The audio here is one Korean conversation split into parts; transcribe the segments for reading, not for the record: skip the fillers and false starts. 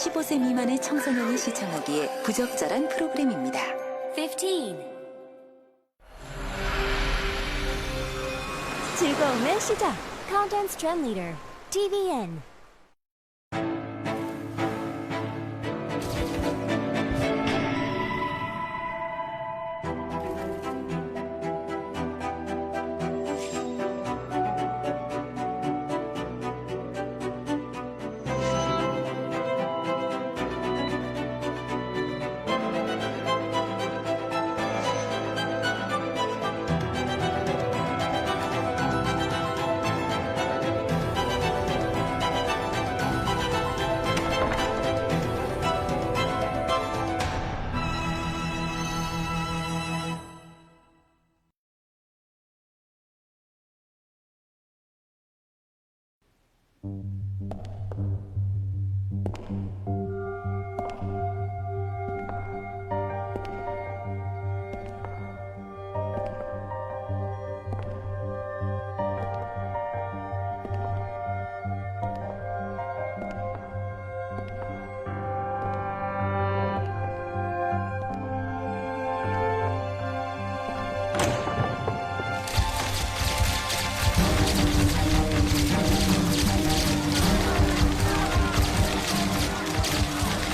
15세 미만의 청소년이 시청하기에 부적절한 프로그램입니다. 15. 즐거움의 시작. Countdown's Trend Leader, TVN.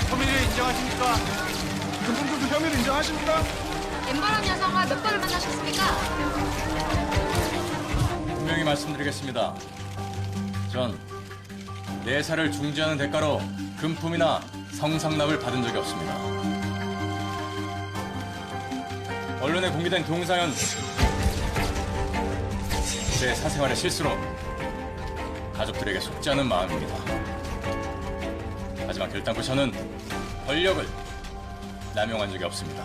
혐의를 인정하십니까? 금품들도 혐의를 인정하십니까? 엠버런 여성과 몇 번을 만나셨습니까? 분명히 말씀드리겠습니다. 전 4살을 중지하는 대가로 금품이나 성상납을 받은 적이 없습니다. 언론에 공개된 동사연 제 사생활의 실수로 가족들에게 속지 않은 마음입니다. 하지만 결단코 저는 권력을 남용한 적이 없습니다.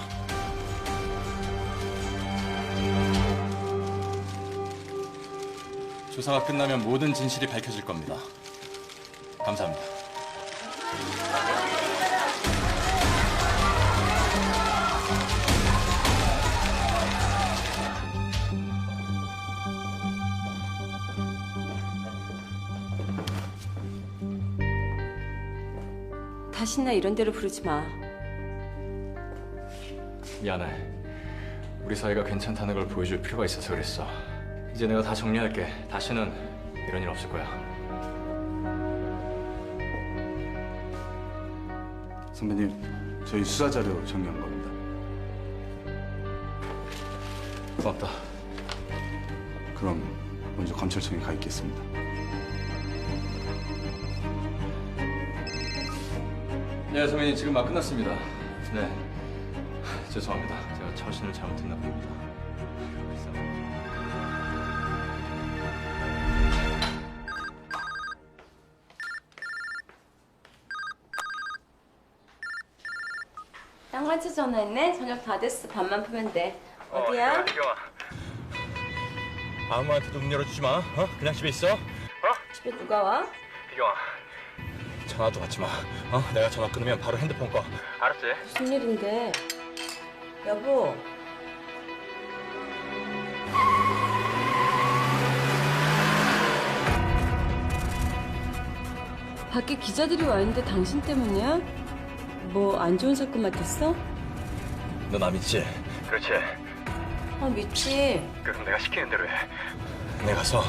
조사가 끝나면 모든 진실이 밝혀질 겁니다. 감사합니다. 다시나 이런 데로 부르지 마. 미안해. 우리 사이가 괜찮다는 걸 보여줄 필요가 있어서 그랬어. 이제 내가 다 정리할게. 다시는 이런 일 없을 거야. 선배님, 저희 수사 자료 정리한 겁니다. 고맙다. 그럼 먼저 검찰청에 가 있겠습니다. 네, 선배님 지금 막 끝났습니다. 네, 죄송합니다. 제가 처신을 잘못했나 봅니다. 땅같이 전화했네? 저녁 다 됐어. 밥만 푸면 돼. 어디야? 희경아. 아무한테도 문 열어주지 마. 그냥 집에 있어. 집에 누가 와? 희경아. 전화도 받지 마. 내가 전화 끊으면 바로 핸드폰 꺼. 알았지? 무슨 일인데? 여보. 밖에 기자들이 와 있는데 당신 때문이야? 뭐 안 좋은 사건 맡았어? 너 나 믿지? 그렇지. 믿지. 그럼 내가 시키는 대로 해. 내가 가서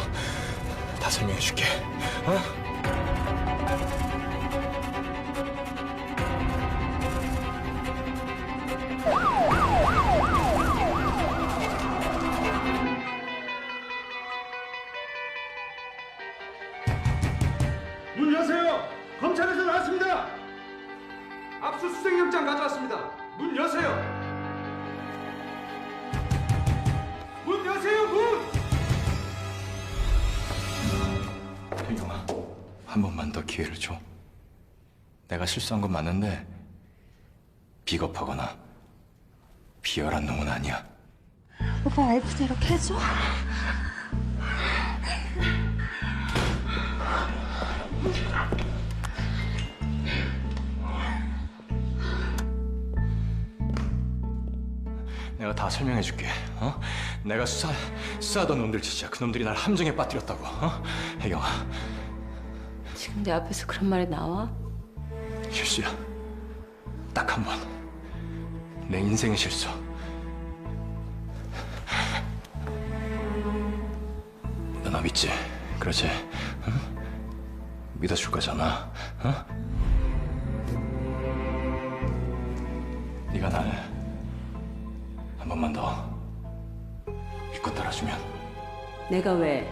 다 설명해 줄게. 문 여세요! 검찰에서 나왔습니다! 압수수색영장 가져왔습니다. 문 여세요! 문 여세요, 문! 희경아, 한 번만 더 기회를 줘. 내가 실수한 건 맞는데 비겁하거나 비열한 놈은 아니야. 오빠 와이프대로 해줘. 내가 다 설명해 줄게. 내가 수사하던 놈들 짓이야. 그 놈들이 날 함정에 빠뜨렸다고. 혜경아. 지금 내 앞에서 그런 말이 나와? 실수야. 딱 한 번. 내 인생의 실수. 너 나 믿지? 그렇지? 응? 믿어줄 거잖아. 응? 네가 날 한 번만 더 믿고 따라주면. 내가 왜?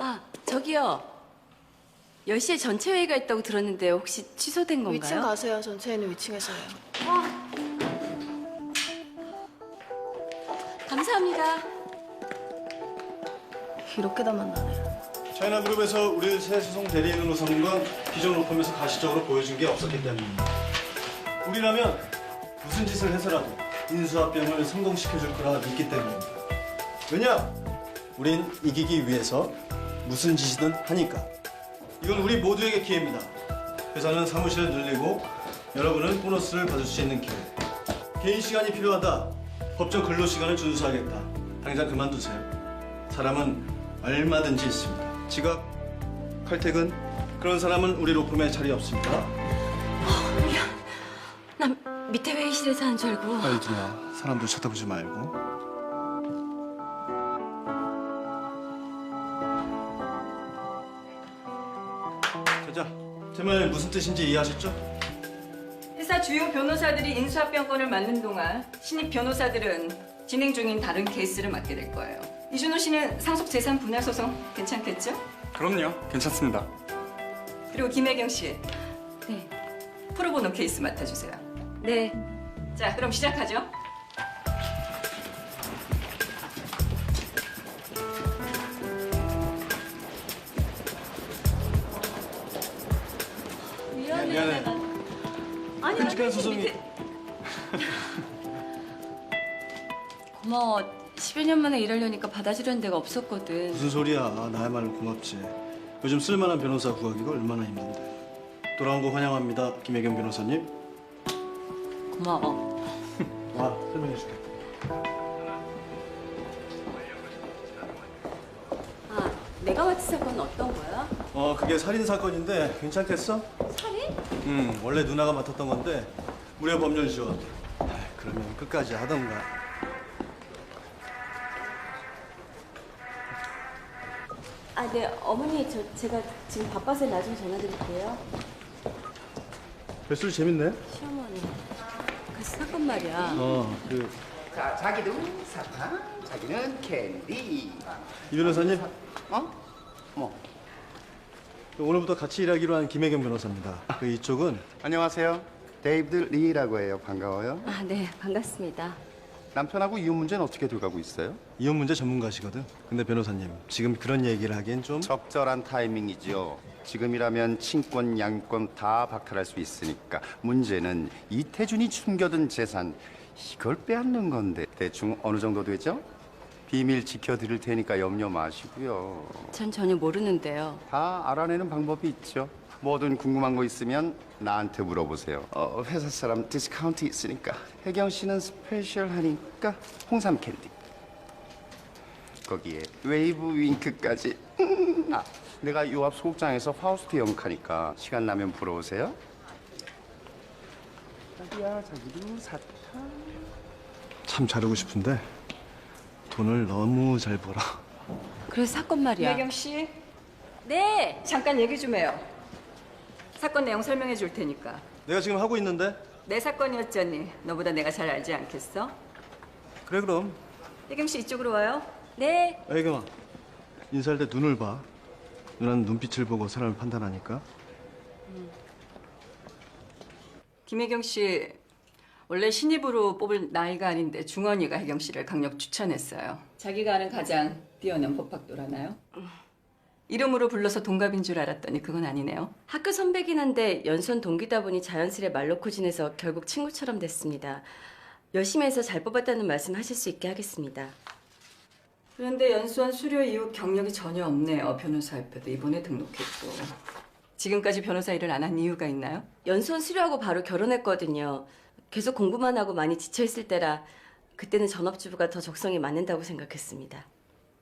아, 저기요. 10시에 전체 회의가 있다고 들었는데 혹시 취소된 건가요? 위층 가세요. 전체회는 위층에서요. 감사합니다. 이렇게다 만나네. 차이나그룹에서 우리를 새 수송 대리인으로 삼은 건 기존 로펌에서 가시적으로 보여준 게 없었기 때문입니다. 우리라면 무슨 짓을 해서라도 인수합병을 성공시켜줄 거라 믿기 때문입니다. 왜냐? 우린 이기기 위해서 무슨 짓이든 하니까. 이건 우리 모두에게 기회입니다. 회사는 사무실을 늘리고 여러분은 보너스를 받을 수 있는 기회. 개인 시간이 필요하다. 법정 근로 시간을 준수하겠다. 당장 그만두세요. 사람은 얼마든지 있습니다. 지각, 칼퇴근, 그런 사람은 우리 로펌에 자리 없습니다. 난 밑에 회의실에서 하는 줄 알고. 빨리 들어와. 사람들 쳐다보지 말고. 자, 제 말 무슨 뜻인지 이해하셨죠? 회사 주요 변호사들이 인수합병권을 맡는 동안 신입 변호사들은 진행 중인 다른 케이스를 맡게 될 거예요. 이준호 씨는 상속 재산 분할 소송 괜찮겠죠? 그럼요. 괜찮습니다. 그리고 김혜경 씨. 네. 프로보노 케이스 맡아주세요. 네. 자, 그럼 시작하죠. 미안해. 아니, 끔찍한 소송이. 고마워. 10여 년 만에 일하려니까 받아주려는 데가 없었거든. 무슨 소리야. 나야말로 고맙지. 요즘 쓸만한 변호사 구하기가 얼마나 힘든데. 돌아온 거 환영합니다. 김혜경 변호사님. 고마워. 와, 설명해줄게. 아, 내가 맡은 사건은 어떤 거야? 그게 살인 사건인데 괜찮겠어? 살인? 원래 누나가 맡았던 건데 무료 법률 지원. 그러면 끝까지 하던가. 아, 네, 어머니, 제가 지금 바빠서 나중에 전화드릴게요. 뱃소리 재밌네. 시어머니. 그 사건 말이야. 자, 자기도 사탕, 자기는 캔디. 이 변호사님, 어? 뭐? 오늘부터 같이 일하기로 한 김혜경 변호사입니다. 이쪽은 안녕하세요. 데이비드 리라고 해요. 반가워요. 아, 네, 반갑습니다. 남편하고 이혼 문제는 어떻게 돼가고 있어요? 이혼 문제 전문가시거든. 근데 변호사님, 지금 그런 얘기를 하기엔 좀 적절한 타이밍이죠. 지금이라면 친권, 양권 다 박탈할 수 있으니까 문제는 이태준이 숨겨둔 재산 이걸 빼앗는 건데 대충 어느 정도 되죠? 비밀 지켜드릴 테니까 염려 마시고요. 전 전혀 모르는데요. 다 알아내는 방법이 있죠. 뭐든 궁금한 거 있으면 나한테 물어보세요. 회사 사람 디스카운트 있으니까. 혜경 씨는 스페셜 하니까 홍삼 캔디. 거기에 웨이브 윙크까지. 아, 내가 요 앞 소극장에서 파우스트 연극하니까 시간 나면 보러 오세요. 자기야, 자기도 사탕. 참 잘하고 싶은데 돈을 너무 잘 벌어. 그래서 사건 말이야. 김혜경 씨, 네. 잠깐 얘기 좀 해요. 사건 내용 설명해 줄 테니까. 내가 지금 하고 있는데. 내 사건이었잖니. 너보다 내가 잘 알지 않겠어? 그래 그럼. 혜경 씨 이쪽으로 와요. 네. 혜경아, 인사할 때 눈을 봐. 누나는 눈빛을 보고 사람을 판단하니까. 김혜경 씨 원래 신입으로 뽑을 나이가 아닌데 중원이가 혜경 씨를 강력 추천했어요. 자기가 아는 가장 뛰어난 법학도라나요? 이름으로 불러서 동갑인 줄 알았더니 그건 아니네요. 학교 선배긴 한데 연수원 동기다 보니 자연스레 말 놓고 지내서 결국 친구처럼 됐습니다. 열심히 해서 잘 뽑았다는 말씀 하실 수 있게 하겠습니다. 그런데 연수원 수료 이후 경력이 전혀 없네요. 변호사 협회도 이번에 등록했고. 지금까지 변호사 일을 안 한 이유가 있나요? 연수원 수료하고 바로 결혼했거든요. 계속 공부만 하고 많이 지쳐있을 때라 그때는 전업주부가 더 적성에 맞는다고 생각했습니다.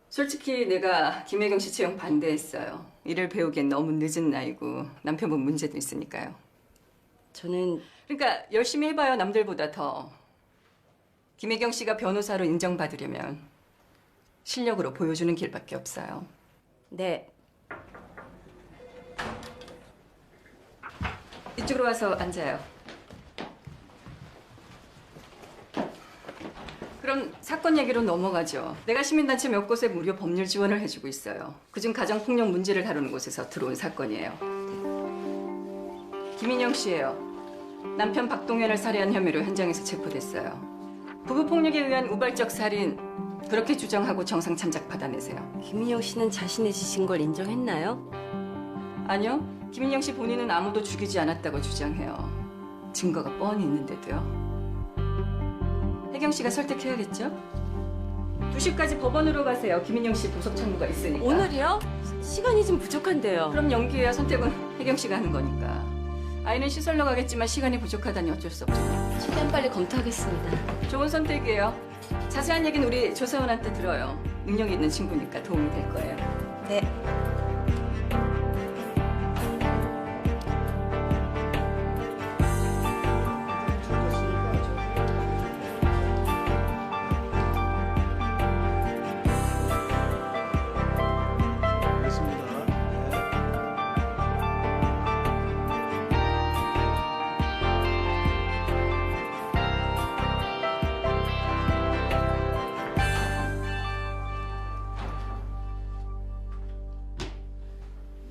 솔직히 내가 김혜경 씨 채용 반대했어요. 일을 배우기엔 너무 늦은 나이고 남편분 문제도 있으니까요. 저는 그러니까 열심히 해봐요. 남들보다 더. 김혜경 씨가 변호사로 인정받으려면 실력으로 보여주는 길밖에 없어요. 네. 이쪽으로 와서 앉아요. 그럼 사건 얘기로 넘어가죠. 내가 시민단체 몇 곳에 무료 법률 지원을 해주고 있어요. 그중 가정폭력 문제를 다루는 곳에서 들어온 사건이에요. 김인영 씨예요. 남편 박동현을 살해한 혐의로 현장에서 체포됐어요. 부부폭력에 의한 우발적 살인 그렇게 주장하고 정상 참작 받아내세요. 김인영 씨는 자신의 지신 걸 인정했나요? 아니요. 김인영 씨 본인은 아무도 죽이지 않았다고 주장해요. 증거가 뻔히 있는데도요. 혜경 씨가 설득해야겠죠? 2시까지 법원으로 가세요. 김인영 씨 보석 청구가 있으니까. 오늘이요? 시간이 좀 부족한데요. 그럼 연기해야 선택은 혜경 씨가 하는 거니까. 아이는 시설로 가겠지만 시간이 부족하다니 어쩔 수 없죠. 최대한 빨리 검토하겠습니다. 좋은 선택이에요. 자세한 얘기는 우리 조사원한테 들어요. 능력 있는 친구니까 도움이 될 거예요. 네. 알겠습니다.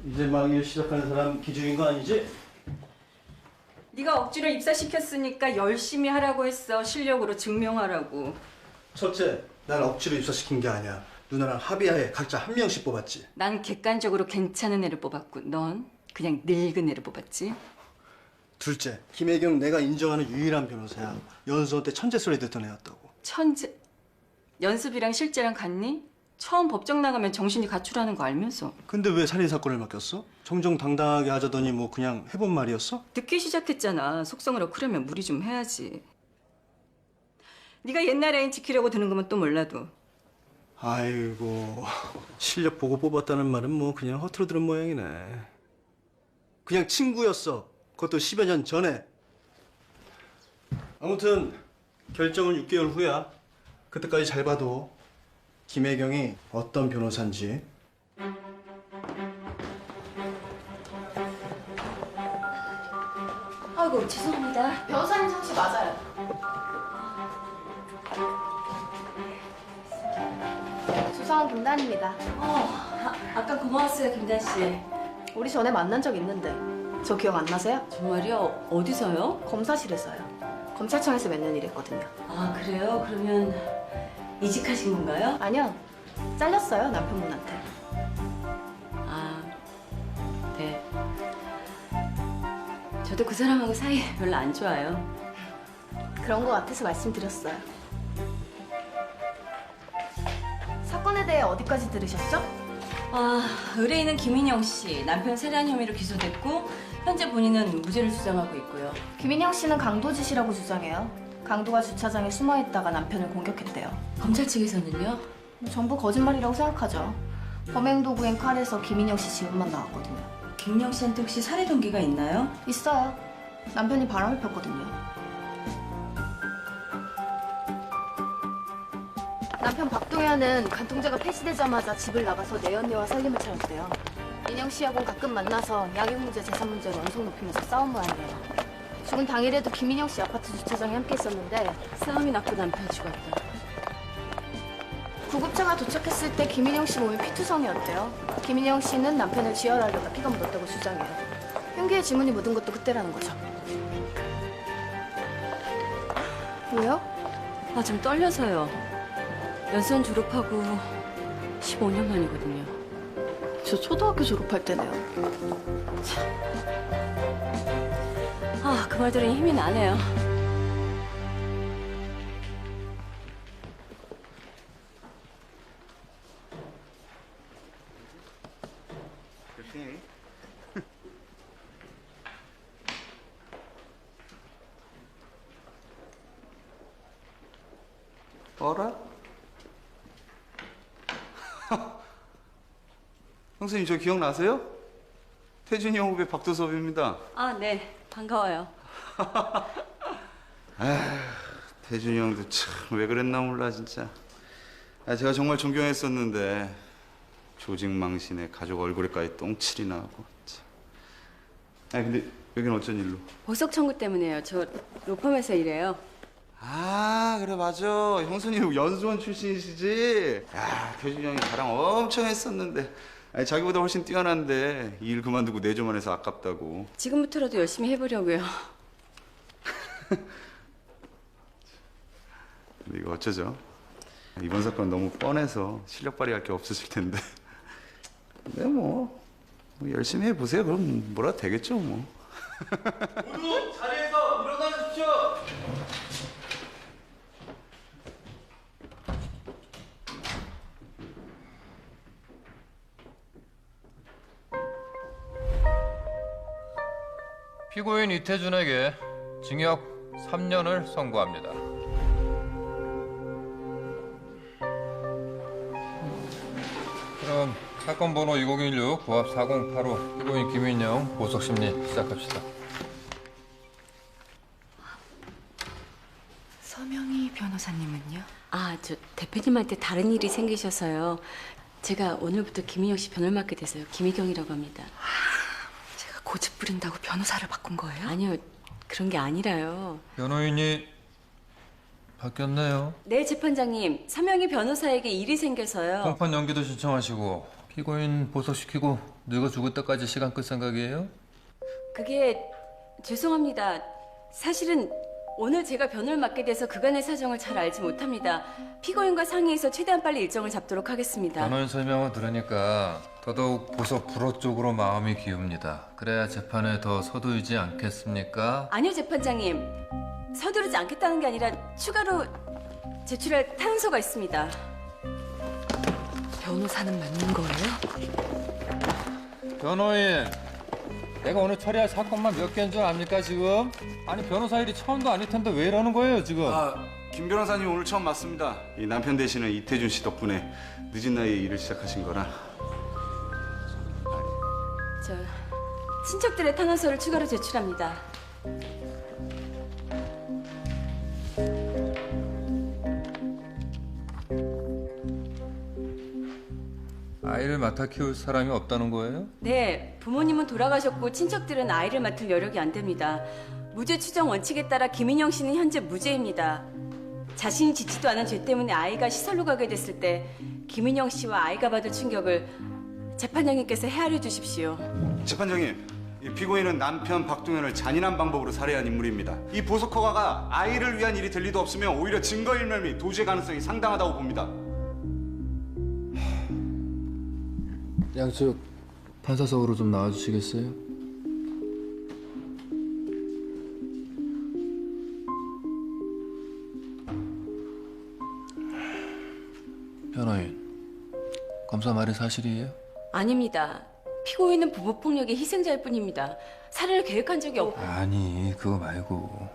이제 막 일 시작하는 사람 기준인 거 아니지? 네가 억지로 입사시켰으니까 열심히 하라고 했어. 실력으로 증명하라고. 첫째, 날 억지로 입사시킨 게 아니야. 누나랑 합의하에 각자 한 명씩 뽑았지. 난 객관적으로 괜찮은 애를 뽑았고 넌 그냥 늙은 애를 뽑았지. 둘째, 김혜경 내가 인정하는 유일한 변호사야. 연수원 때 천재 소리 듣던 애였다고. 천재. 연습이랑 실제랑 같니? 처음 법정 나가면 정신이 가출하는 거 알면서. 근데 왜 살인 사건을 맡겼어? 정정당당하게 하자더니 뭐 그냥 해본 말이었어? 늦게 시작했잖아. 속성을 억누르면 무리 좀 해야지. 네가 옛날 애인 지키려고 드는 거면 또 몰라도. 아이고, 실력 보고 뽑았다는 말은 뭐 그냥 허투루 들은 모양이네. 그냥 친구였어. 그것도 10여 년 전에. 아무튼 결정은 6개월 후야. 그때까지 잘 봐도 김혜경이 어떤 변호사인지. 아이고 죄송합니다. 변호사님 상식 맞아요. 수사원 김단입니다. 아까 고마웠어요 김단 씨. 우리 전에 만난 적 있는데 저 기억 안 나세요? 정말요? 어디서요? 검사실에서요. 검찰청에서 몇 년 일했거든요. 아 그래요? 그러면 이직하신 건가요? 아니요. 잘렸어요 남편분한테. 아 네. 저도 그 사람하고 사이 별로 안 좋아요. 그런 거 같아서 말씀드렸어요. 사건에 대해 어디까지 들으셨죠? 아 의뢰인은 김인영 씨 남편 살해한 혐의로 기소됐고 현재 본인은 무죄를 주장하고 있고요. 김인영 씨는 강도짓이라고 주장해요. 강도가 주차장에 숨어있다가 남편을 공격했대요. 검찰 측에서는요? 전부 거짓말이라고 생각하죠. 범행도구엔 칼에서 김인영 씨 지문만 나왔거든요. 김인영 씨한테 혹시 살해 동기가 있나요? 있어요. 남편이 바람을 폈거든요. 남편 박동현은 간통죄가 폐지되자마자 집을 나가서 내연녀와 살림을 차렸대요. 민영 씨하고는 가끔 만나서 양육 문제, 재산 문제로 언성 높이면서 싸운 모양이에요. 죽은 당일에도 김민영 씨 아파트 주차장에 함께 있었는데 싸움이 났고 남편이 죽었다. 구급차가 도착했을 때 김민영 씨 몸이 피투성이었대요. 김민영 씨는 남편을 지혈하려다 피가 묻었다고 주장해요. 흉기에 지문이 묻은 것도 그때라는 거죠. 왜요? 아, 좀 떨려서요. 연수원 졸업하고 15년 만이거든요. 저 초등학교 졸업할 때네요. 아, 그 말 들으니 힘이 나네요. 어라? 형수님 저 기억나세요? 태준이 형 후배 박도섭입니다. 아, 네. 반가워요. 태준이 형도 참 왜 그랬나 몰라 진짜. 제가 정말 존경했었는데 조직 망신에 가족 얼굴에까지 똥칠이 나고. 참. 근데 여기는 어쩐 일로? 보석 청구 때문에요. 저 로펌에서 일해요. 그래 맞아. 형수님 연수원 출신이시지? 야, 태준이 형이 자랑 엄청 했었는데 자기보다 훨씬 뛰어난데 이 일 그만두고 내조만 해서 아깝다고. 지금부터라도 열심히 해보려고요. 근데 이거 어쩌죠? 이번 사건 너무 뻔해서 실력 발휘할 게 없으실 텐데. 근데 뭐 열심히 해보세요. 그럼 뭐라 되겠죠 뭐. 모두 자리에서 일어나 주십시오. 피고인 이태준에게 징역 3년을 선고합니다. 그럼 사건 번호 2016 부합 4085 피고인 김인영 보석 심리 시작합시다. 서명희 변호사님은요? 아, 저 대표님한테 다른 일이 생기셔서요. 제가 오늘부터 김인영 씨 변을 맡게 돼서요. 김희경이라고 합니다. 제가 고집 부린다고 변호사를 바꾼 거예요? 아니요, 그런 게 아니라요. 변호인이 바뀌었네요. 네, 재판장님. 서명희 변호사에게 일이 생겨서요. 공판 연기도 신청하시고 피고인 보석시키고 늙어 죽을 때까지 시간 끌 생각이에요? 그게 죄송합니다. 사실은 오늘 제가 변호를 맡게 돼서 그간의 사정을 잘 알지 못합니다. 피고인과 상의해서 최대한 빨리 일정을 잡도록 하겠습니다. 변호인 설명을 들으니까 더더욱 보석 불호 쪽으로 마음이 기웁니다. 그래야 재판에 더 서두르지 않겠습니까? 아니요, 재판장님. 서두르지 않겠다는 게 아니라 추가로 제출할 탄원서가 있습니다. 변호사는 맞는 거예요? 변호인, 내가 오늘 처리할 사건만 몇 개인 줄 압니까 지금? 아니 변호사 일이 처음도 아닐 텐데 왜 이러는 거예요 지금? 김 변호사님 오늘 처음 맞습니다. 이 남편 되시는 이태준 씨 덕분에 늦은 나이에 일을 시작하신 거라. 저 친척들의 탄원서를 추가로 제출합니다. 아이를 맡아 키울 사람이 없다는 거예요? 네, 부모님은 돌아가셨고 친척들은 아이를 맡을 여력이 안 됩니다. 무죄 추정 원칙에 따라 김인영 씨는 현재 무죄입니다. 자신이 짓지도 않은 죄 때문에 아이가 시설로 가게 됐을 때 김인영 씨와 아이가 받을 충격을 재판장님께서 헤아려 주십시오. 재판장님, 이 피고인은 남편 박동현을 잔인한 방법으로 살해한 인물입니다. 이 보석 허가가 아이를 위한 일이 될 리도 없으며 오히려 증거인멸 및 도주의 가능성이 상당하다고 봅니다. 양측 판사석으로 좀 나와주시겠어요? 변호인, 검사 말이 사실이에요? 아닙니다. 피고인은 부모폭력의 희생자일 뿐입니다. 살해를 계획한 적이 없고. 아니 그거 말고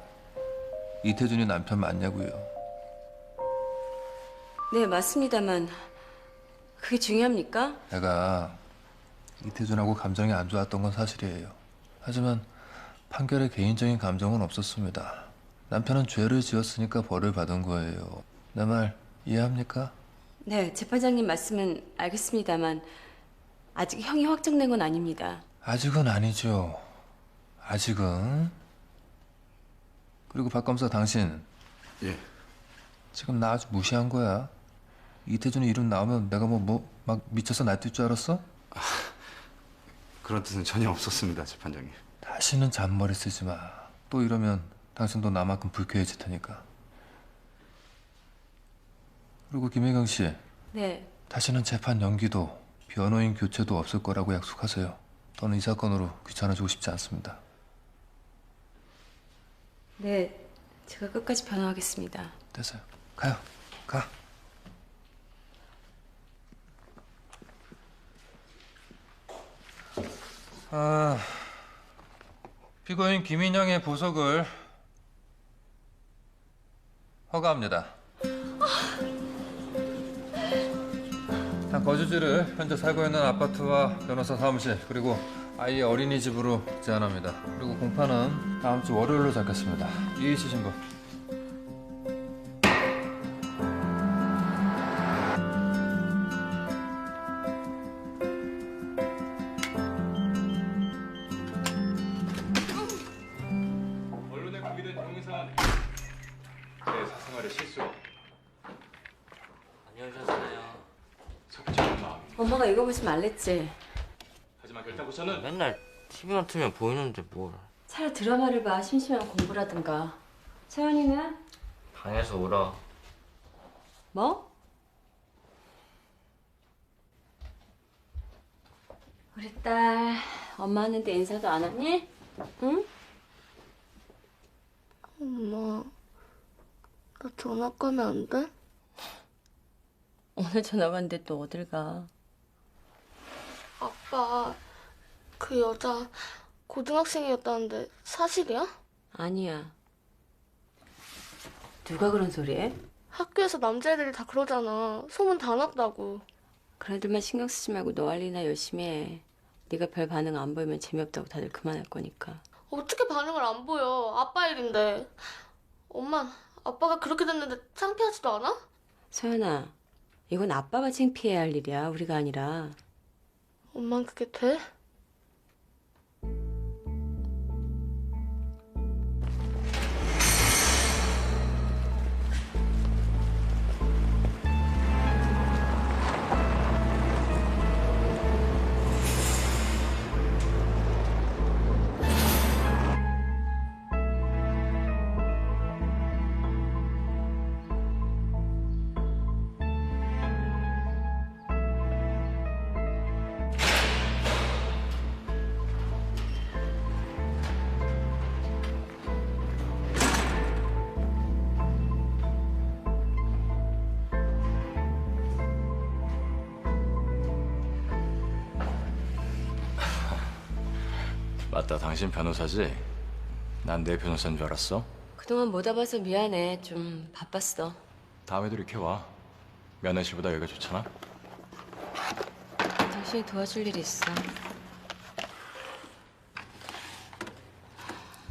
이태준이 남편 맞냐고요? 네, 맞습니다만 그게 중요합니까? 내가 이태준하고 감정이 안 좋았던 건 사실이에요. 하지만 판결에 개인적인 감정은 없었습니다. 남편은 죄를 지었으니까 벌을 받은 거예요. 내 말 이해합니까? 네, 재판장님 말씀은 알겠습니다만 아직 형이 확정된 건 아닙니다. 아직은 아니죠. 아직은. 그리고 박 검사 당신 예. 지금 나 아주 무시한 거야. 이태준이 이름 나오면 내가 막 미쳐서 날뛸 줄 알았어? 그런 뜻은 전혀 없었습니다, 재판장님. 다시는 잔머리 쓰지 마. 또 이러면 당신도 나만큼 불쾌해질 테니까. 그리고 김혜경 씨, 네, 다시는 재판 연기도 변호인 교체도 없을 거라고 약속하세요. 저는 이 사건으로 귀찮아지고 싶지 않습니다. 네, 제가 끝까지 변호하겠습니다. 됐어요. 가요. 가. 피고인 김인영의 보석을 허가합니다. 거주지를 현재 살고 있는 아파트와 변호사 사무실 그리고 아이의 어린이집으로 제한합니다. 그리고 공판은 다음 주 월요일로 잡겠습니다. 이의 있으신 분? 언론에 공개된 동영상은 내 사생활의 실수. 안녕하셨어요. 섭정한 마음이. 엄마가 이거 보지 말랬지. 하지만 결단부서는 맨날 TV만 틀면 보이는데 뭘. 차라리 드라마를 봐. 심심하면 공부라든가. 서연이는? 방에서 울어. 뭐? 우리 딸 엄마 왔는데 인사도 안 하니? 응? 엄마, 나 전학 가면 안 돼? 오늘 전화 왔는데 또 어딜 가? 아빠, 그 여자 고등학생이었다는데 사실이야? 아니야. 누가 그런 소리 해? 학교에서 남자애들이 다 그러잖아. 소문 다 났다고. 그런 애들만 신경 쓰지 말고 너 할 일이나 열심히 해. 네가 별 반응 안 보이면 재미없다고 다들 그만할 거니까. 어떻게 반응을 안 보여? 아빠 일인데. 엄마, 아빠가 그렇게 됐는데 창피하지도 않아? 서연아, 이건 아빠가 창피해야 할 일이야. 우리가 아니라. 엄만 그게 돼? 맞다, 당신 변호사지? 난 내 변호사인 줄 알았어? 그동안 못 와봐서 미안해. 좀 바빴어. 다음에도 이렇게 와. 면회실보다 여기가 좋잖아. 당신이 도와줄 일이 있어.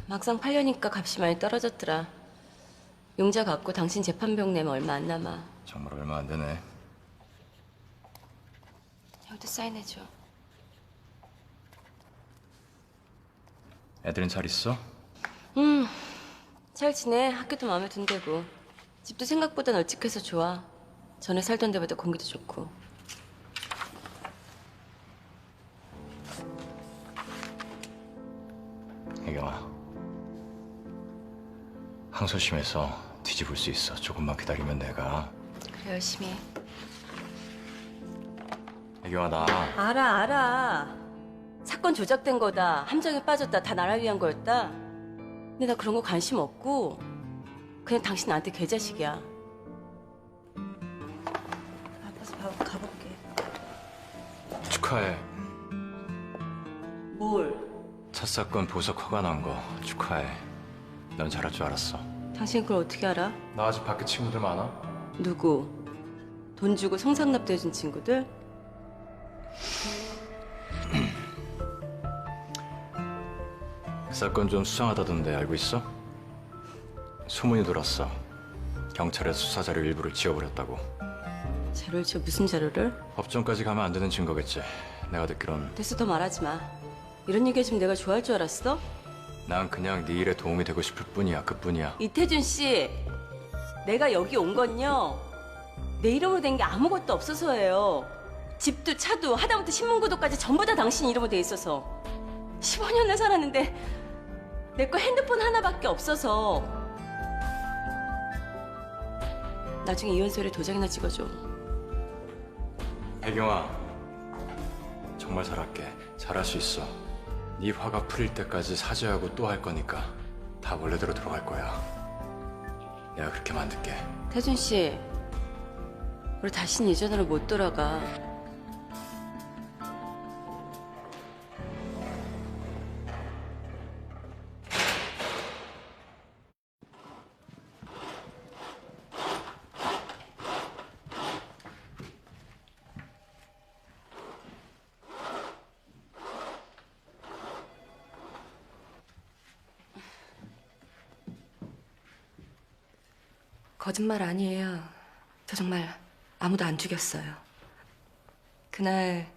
막상 팔려니까 값이 많이 떨어졌더라. 용자 갖고 당신 재판비용 내면 얼마 안 남아. 정말 얼마 안 되네. 여기도 사인해줘. 애들은 잘 있어? 잘 지내. 학교도 마음에 든대고. 집도 생각보다 널찍해서 좋아. 전에 살던 데보다 공기도 좋고. 혜경아, 항소심에서 뒤집을 수 있어. 조금만 기다리면 내가. 그래, 열심히 해. 혜경아, 나 알아. 사건 조작된 거다. 함정에 빠졌다. 다 나를 위한 거였다. 근데 나 그런 거 관심 없고 그냥 당신 나한테 개자식이야. 아파서 가볼게. 축하해. 뭘? 첫 사건 보석 허가 난 거 축하해. 넌 잘할 줄 알았어. 당신 그걸 어떻게 알아? 나 아직 밖에 친구들 많아. 누구? 돈 주고 성상납도 해준 친구들? 그 사건 좀 수상하다던데 알고 있어? 소문이 돌았어. 경찰에서 수사 자료 일부를 지워버렸다고. 자료를 지워 무슨 자료를? 법정까지 가면 안 되는 증거겠지. 내가 듣기론 됐어, 더 말하지 마. 이런 얘기 해주면 내가 좋아할 줄 알았어? 난 그냥 네 일에 도움이 되고 싶을 뿐이야. 그뿐이야. 이태준 씨, 내가 여기 온 건요, 내 이름으로 된 게 아무것도 없어서예요. 집도 차도 하다못해 신문구도까지 전부 다 당신 이름으로 돼 있어서 15년을 살았는데 내 거 핸드폰 하나밖에 없어서. 나중에 이혼서류에 도장이나 찍어줘. 혜경아, 정말 잘할게. 잘할 수 있어. 네 화가 풀릴 때까지 사죄하고 또 할 거니까 다 원래대로 돌아갈 거야. 내가 그렇게 만들게. 태준 씨, 우리 다시는 예전으로 못 돌아가. 거짓말 아니에요. 저 정말 아무도 안 죽였어요. 그날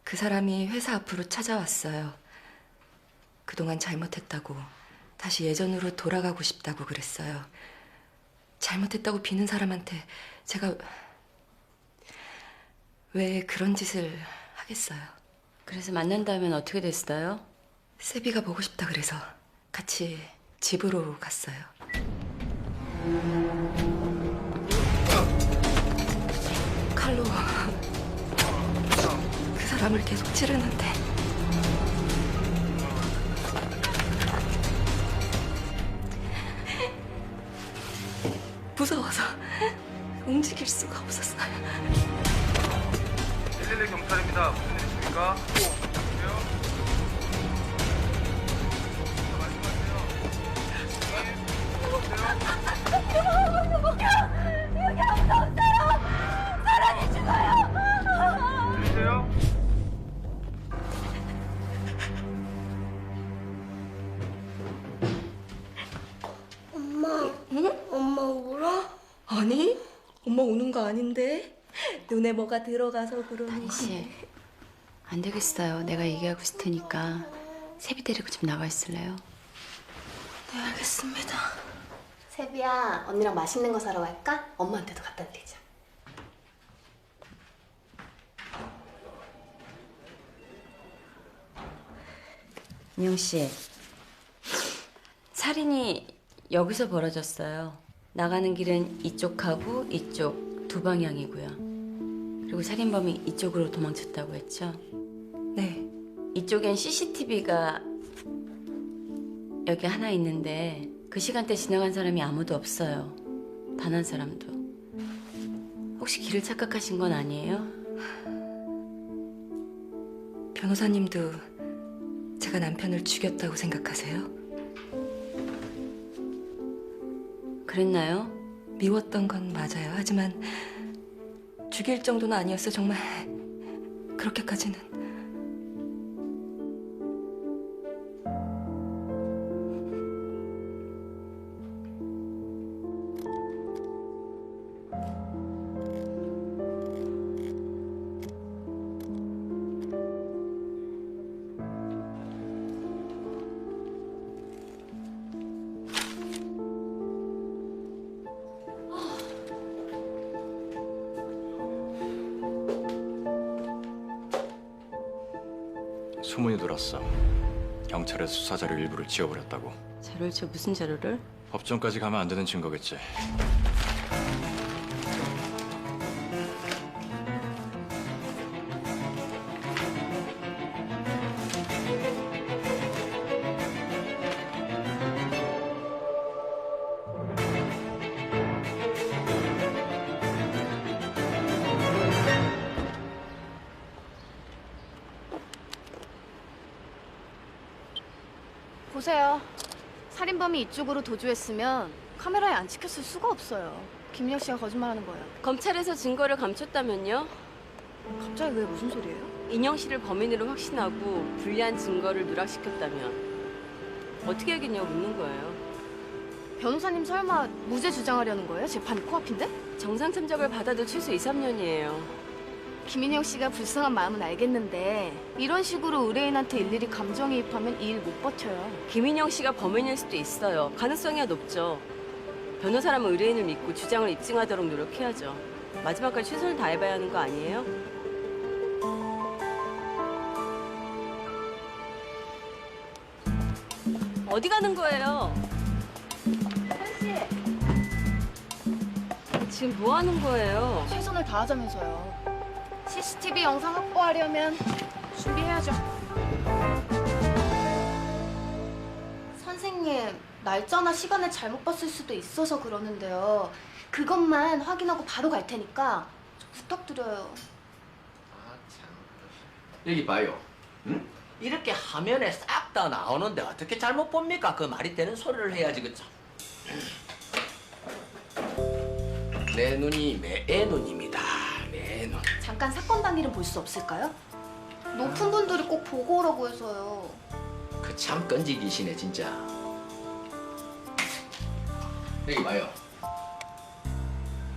그 사람이 회사 앞으로 찾아왔어요. 그동안 잘못했다고, 다시 예전으로 돌아가고 싶다고 그랬어요. 잘못했다고 비는 사람한테 제가 왜 그런 짓을 하겠어요. 그래서 만난 다음엔 어떻게 됐어요? 세비가 보고 싶다 그래서 같이 집으로 갔어요. 칼로 그 사람을 계속 찌르는데 무서워서 움직일 수가 없었어요. 112 경찰입니다. 무슨 일이십니까? 여기 아무도 없어요. 사람이 죽어요. 들리세요? 엄마, 응? 엄마 울어? 아니, 엄마 우는 거 아닌데 눈에 뭐가 들어가서 그러는 다니 씨, 안 되겠어요. 내가 얘기하고 있을 테니까 세비 데리고 좀 나가 있을래요? 네, 알겠습니다. 세비야, 언니랑 맛있는 거 사러 갈까? 엄마한테도 갖다 드리자. 인영 씨, 살인이 여기서 벌어졌어요. 나가는 길은 이쪽하고 이쪽 두 방향이고요. 그리고 살인범이 이쪽으로 도망쳤다고 했죠? 네. 이쪽엔 CCTV가 여기 하나 있는데 그 시간대 지나간 사람이 아무도 없어요. 단 한 사람도. 혹시 길을 착각하신 건 아니에요? 변호사님도 제가 남편을 죽였다고 생각하세요? 그랬나요? 미웠던 건 맞아요. 하지만 죽일 정도는 아니었어요. 정말 그렇게까지는. 소문이 돌았어. 경찰에서 수사 자료 일부를 지워버렸다고. 자료를 지워 무슨 자료를? 법정까지 가면 안 되는 증거겠지. 보세요. 살인범이 이쪽으로 도주했으면 카메라에 안 찍혔을 수가 없어요. 김인혁 씨가 거짓말하는 거예요. 검찰에서 증거를 감췄다면요? 갑자기 왜 무슨 소리예요? 인영 씨를 범인으로 확신하고 불리한 증거를 누락시켰다면 어떻게 하겠냐고 묻는 거예요. 변호사님 설마 무죄 주장하려는 거예요? 재판이 코앞인데? 정상 참작을 받아도 최소 2, 3년이에요. 김인영 씨가 불쌍한 마음은 알겠는데 이런 식으로 의뢰인한테 일일이 감정이입하면 이 일 못 버텨요. 김인영 씨가 범인일 수도 있어요. 가능성이 높죠. 변호사라면 의뢰인을 믿고 주장을 입증하도록 노력해야죠. 마지막까지 최선을 다해봐야 하는 거 아니에요? 어디 가는 거예요? 씨, 지금 뭐 하는 거예요? 최선을 다하자면서요. CCTV 영상 확보하려면 준비해야죠. 선생님, 날짜나 시간을 잘못 봤을 수도 있어서 그러는데요. 그것만 확인하고 바로 갈 테니까 좀 부탁드려요. 여기 봐요. 응? 이렇게 화면에 싹 다 나오는데 어떻게 잘못 봅니까? 그 말이 되는 소리를 해야지, 그쵸? 내 눈이 매의 눈입니다. 매의 눈. 잠깐 사건 당일은 볼 수 없을까요? 높은 분들이 꼭 보고 오라고 해서요. 그 참 끈질기시네, 진짜. 여기 봐요.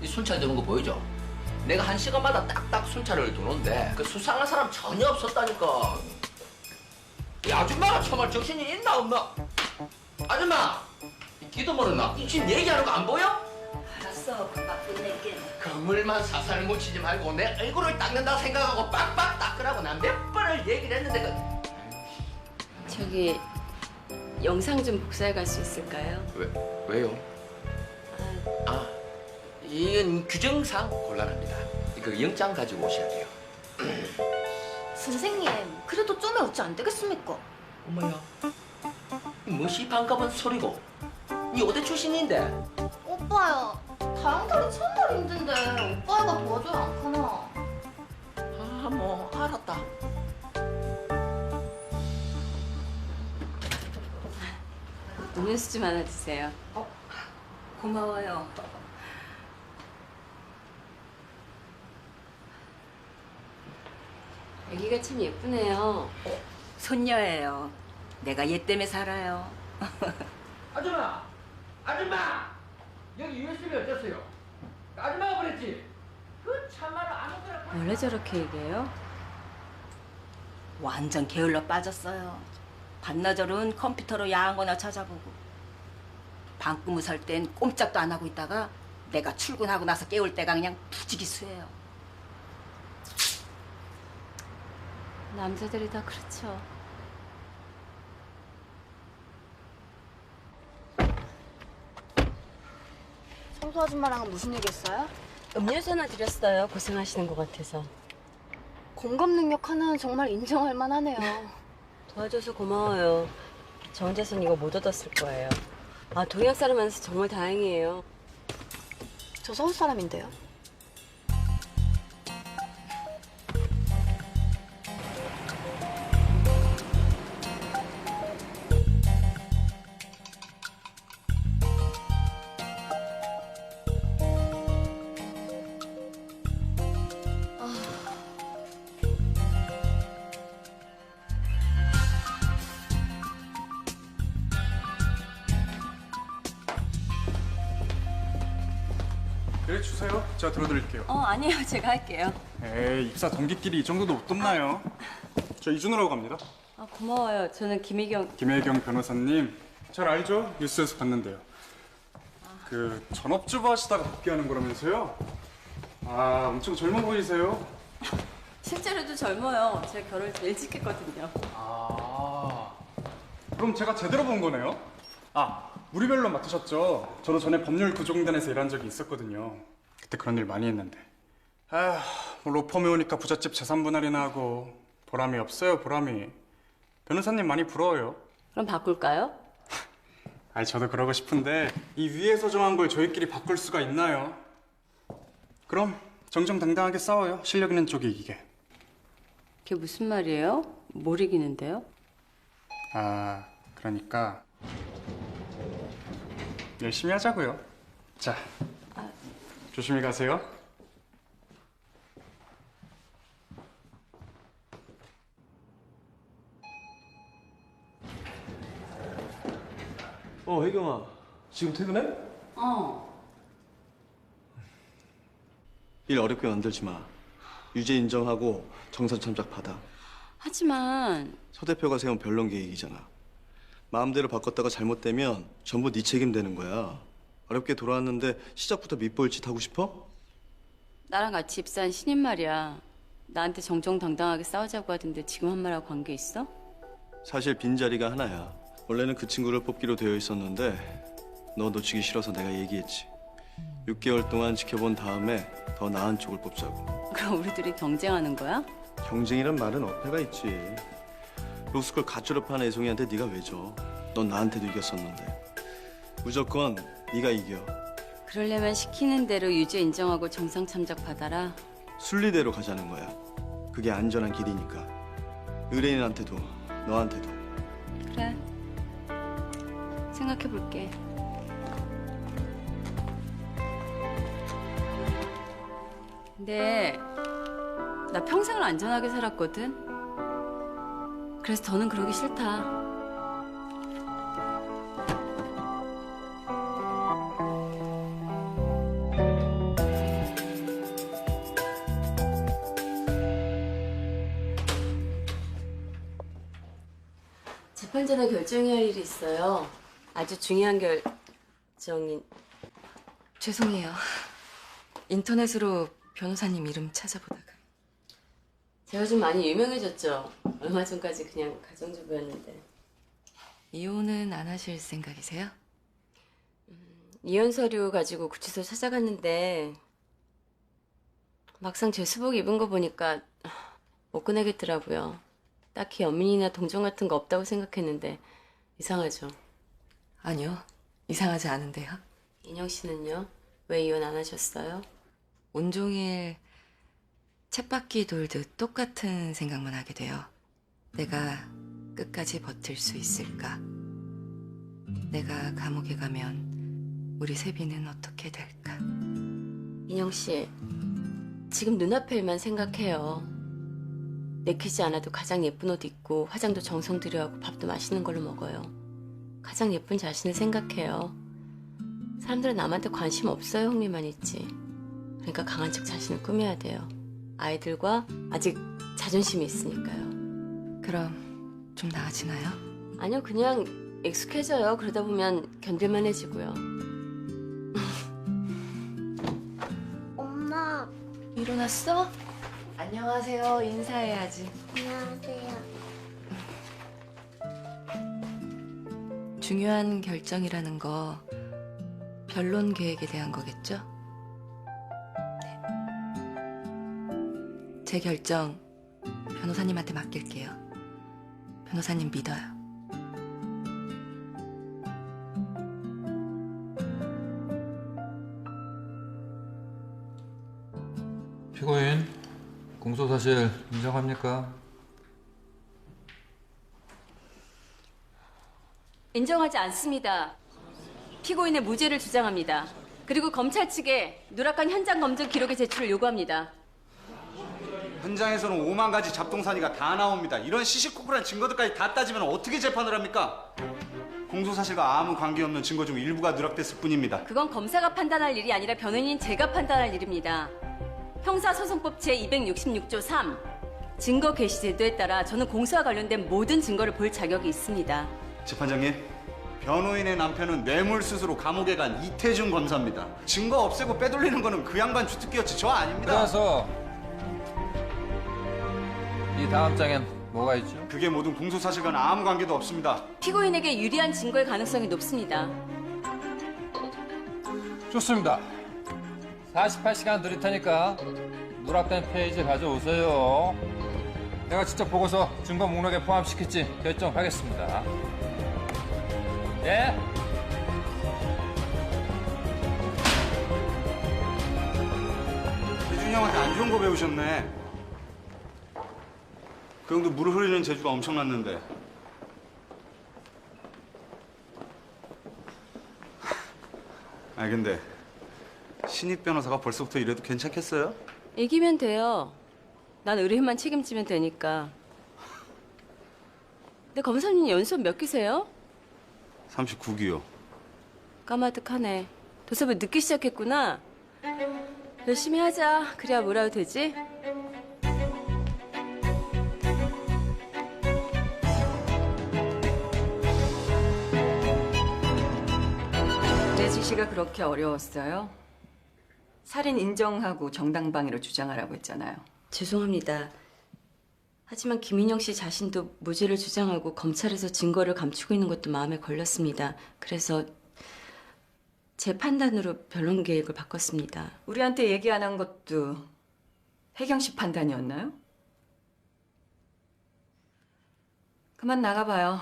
이 순찰 두는 거 보이죠? 내가 1시간마다 딱딱 순찰을 두는데 그 수상한 사람 전혀 없었다니까. 이 아줌마가 정말 정신이 있나 없나? 아줌마! 기도 멀었나? 지금 얘기하는 거 안 보여? 알았어, 금방 끝낼게. 그물만 사살 묻히지 말고 내 얼굴을 닦는다 생각하고 빡빡 닦으라고 난 몇 번을 얘기를 했는데 저기 영상 좀 복사해 갈 수 있을까요? 왜요? 아, 이건 규정상 곤란합니다. 그 영장 가지고 오셔야 돼요. 선생님, 그래도 좀에 어찌 안 되겠습니까? 어머야, 뭐시 반가운 소리고? 이 어디 출신인데? 오빠야, 다음 달이 첫날 힘든데 오빠가 도와줘야 않구나. 아, 뭐 알았다. 음료수 좀 하나 주세요. 고마워요. 아기가 참 예쁘네요. 손녀예요. 내가 얘 때문에 살아요. 아줌마! 아줌마! 여기 USB 어땠어요? 아줌마가 그랬지? 그 참말로 아무거나 원래 저렇게 얘기해요? 완전 게을러 빠졌어요. 반나절은 컴퓨터로 야한 거나 찾아보고 방구무 살 땐 꼼짝도 안 하고 있다가 내가 출근하고 나서 깨울 때가 그냥 부지기수예요. 남자들이 다 그렇죠. 청소 아줌마랑은 무슨 얘기 했어요? 음료수 하나 드렸어요. 고생하시는 것 같아서. 공감 능력 하나는 정말 인정할 만하네요. 도와줘서 고마워요. 저 혼자선 이거 못 얻었을 거예요. 아, 동양 사람 만나서 정말 다행이에요. 저 서울 사람인데요. 그래 주세요. 제가 들어드릴게요. 아니에요. 제가 할게요. 에이 입사 동기끼리 이 정도도 못 돕나요? 저 이준호라고 합니다. 아, 고마워요. 저는 김혜경. 김혜경 변호사님 잘 알죠? 뉴스에서 봤는데요. 그 전업주부 하시다가 복귀하는 거라면서요? 아 엄청 젊어 보이세요. 실제로도 젊어요. 제가 결혼을 좀 일찍 했거든요. 아 그럼 제가 제대로 본 거네요? 아 우리별로 맡으셨죠? 저도 전에 법률 구조공단에서 일한 적이 있었거든요. 그때 그런 일 많이 했는데 뭐 로펌에 오니까 부잣집 재산 분할이나 하고 보람이 없어요 보람이. 변호사님 많이 부러워요. 그럼 바꿀까요? 아니 저도 그러고 싶은데 이 위에서 정한 걸 저희끼리 바꿀 수가 있나요? 그럼 정정당당하게 싸워요. 실력 있는 쪽이 이기게. 그게 무슨 말이에요? 뭘 이기는데요? 아 그러니까 열심히 하자고요. 자 조심히 가세요. 혜경아, 지금 퇴근해? 일 어렵게 만들지 마. 유죄 인정하고 정산 참작 받아. 하지만 서 대표가 세운 변론 계획이잖아. 마음대로 바꿨다가 잘못되면 전부 네 책임 되는 거야. 어렵게 돌아왔는데 시작부터 밑보일 짓 하고 싶어? 나랑 같이 입사한 신인 말이야. 나한테 정정당당하게 싸우자고 하던데 지금 한 말하고 관계 있어? 사실 빈자리가 하나야. 원래는 그 친구를 뽑기로 되어 있었는데 너 놓치기 싫어서 내가 얘기했지. 6개월 동안 지켜본 다음에 더 나은 쪽을 뽑자고. 그럼 우리 둘이 경쟁하는 거야? 경쟁이란 말은 어폐가 있지. 로스쿨 갓 졸업한 애송이한테 네가 왜 져? 넌 나한테도 이겼었는데. 무조건 네가 이겨. 그러려면 시키는 대로 유죄 인정하고 정상 참작 받아라. 순리대로 가자는 거야. 그게 안전한 길이니까. 의뢰인한테도 너한테도. 그래. 생각해 볼게. 근데 나 평생을 안전하게 살았거든. 그래서 더는 그러기 싫다. 재판전에 결정해야 할 일이 있어요. 아주 중요한 결정인. 죄송해요. 인터넷으로 변호사님 이름 찾아보다가. 제가 좀 많이 유명해졌죠. 얼마 전까지 그냥 가정주부였는데. 이혼은 안 하실 생각이세요? 이혼 서류 가지고 구치소 찾아갔는데 막상 제 수복 입은 거 보니까 못 꺼내겠더라고요. 딱히 연민이나 동정 같은 거 없다고 생각했는데 이상하죠? 아니요. 이상하지 않은데요. 인영 씨는요? 왜 이혼 안 하셨어요? 온종일 쳇바퀴 돌듯 똑같은 생각만 하게 돼요. 내가 끝까지 버틸 수 있을까? 내가 감옥에 가면 우리 세빈은 어떻게 될까? 인영 씨, 지금 눈앞의 일만 생각해요. 내키지 않아도 가장 예쁜 옷 입고 화장도 정성 들여하고 밥도 맛있는 걸로 먹어요. 가장 예쁜 자신을 생각해요. 사람들은 남한테 관심 없어요. 흥미만 있지. 그러니까 강한 척 자신을 꾸며야 돼요. 아이들과 아직 자존심이 있으니까요. 그럼 좀 나아지나요? 아니요, 그냥 익숙해져요. 그러다 보면 견딜만해지고요. 엄마. 일어났어? 안녕하세요. 인사해야지. 안녕하세요. 중요한 결정이라는 거 변론 계획에 대한 거겠죠? 네. 제 결정 변호사님한테 맡길게요. 변호사님 믿어요. 피고인, 공소사실 인정합니까? 인정하지 않습니다. 피고인의 무죄를 주장합니다. 그리고 검찰 측에 누락한 현장 검증 기록의 제출을 요구합니다. 현장에서는 5만 가지 잡동사니가 다 나옵니다. 이런 시시콜콜한 증거들까지 다 따지면 어떻게 재판을 합니까? 공소사실과 아무 관계없는 증거 중 일부가 누락됐을 뿐입니다. 그건 검사가 판단할 일이 아니라 변호인인 제가 판단할 일입니다. 형사소송법 제266조 3 증거 개시 제도에 따라 저는 공소와 관련된 모든 증거를 볼 자격이 있습니다. 재판장님, 변호인의 남편은 뇌물수수로 감옥에 간 이태준 검사입니다. 증거 없애고 빼돌리는 거는 그 양반 주특기였지 저 아닙니다. 그래서 이 다음 장엔 뭐가 있죠? 그게 모든 공소사실과는 아무 관계도 없습니다. 피고인에게 유리한 증거의 가능성이 높습니다. 좋습니다. 48시간 드릴 테니까 누락된 페이지 가져오세요. 내가 직접 보고서 증거 목록에 포함시킬지 결정하겠습니다. 예? 태준이 형한테 안 좋은 거 배우셨네. 그 형도 물을 흐리는 재주가 엄청났는데. 아 근데 신입 변호사가 벌써부터 이래도 괜찮겠어요? 이기면 돼요. 난 의뢰인만 책임지면 되니까. 근데 검사님 연수원 몇 기세요? 39기요. 까마득하네. 도서부 늦게 시작했구나. 열심히 하자. 그래야 뭐라도 되지? 내 지시가 그렇게 어려웠어요? 살인 인정하고 정당방위로 주장하라고 했잖아요. 죄송합니다. 하지만 김인영 씨 자신도 무죄를 주장하고 검찰에서 증거를 감추고 있는 것도 마음에 걸렸습니다. 그래서 제 판단으로 변론 계획을 바꿨습니다. 우리한테 얘기 안 한 것도 혜경 씨 판단이었나요? 그만 나가봐요.